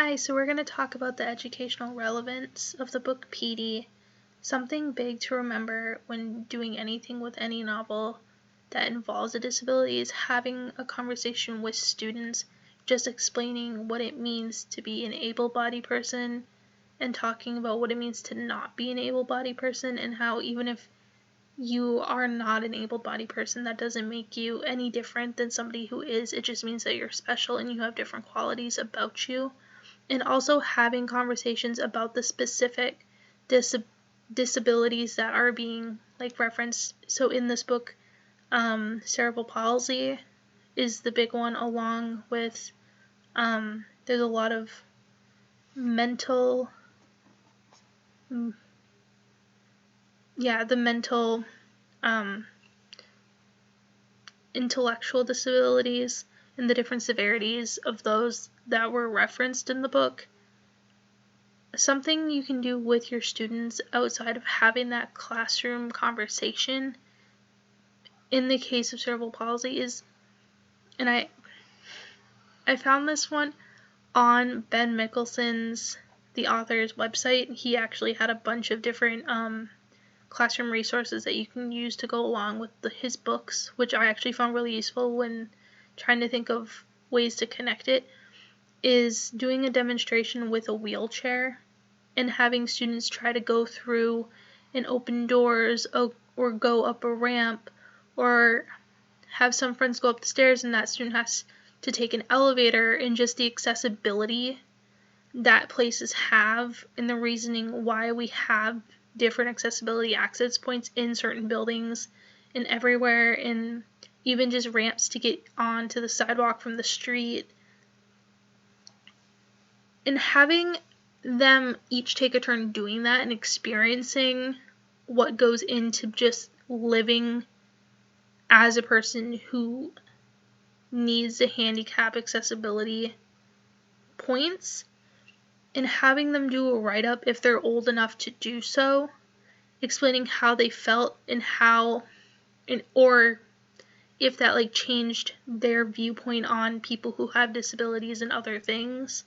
Hi, so we're going to talk about the educational relevance of the book Petey. Something big to remember when doing anything with any novel that involves a disability is having a conversation with students, just explaining what it means to be an able-bodied person and talking about what it means to not be an able-bodied person, and how even if you are not an able-bodied person, that doesn't make you any different than somebody who is. It just means that you're special and you have different qualities about you. And also having conversations about the specific disabilities that are being referenced. So in this book, cerebral palsy is the big one, along with there's a lot of mental intellectual disabilities and the different severities of those that were referenced in the book. Something you can do with your students outside of having that classroom conversation in the case of cerebral palsy is, and I found this one on Ben Mikaelsen's, the author's website. He actually had a bunch of different classroom resources that you can use to go along with his books, which I actually found really useful when trying to think of ways to connect it, is doing a demonstration with a wheelchair and having students try to go through and open doors or go up a ramp, or have some friends go up the stairs and that student has to take an elevator, and just the accessibility that places have and the reasoning why we have different accessibility access points in certain buildings and everywhere, and even just ramps to get onto the sidewalk from the street. And having them each take a turn doing that and experiencing what goes into just living as a person who needs the handicap accessibility points, and having them do a write-up if they're old enough to do so, explaining how they felt and or if that changed their viewpoint on people who have disabilities and other things.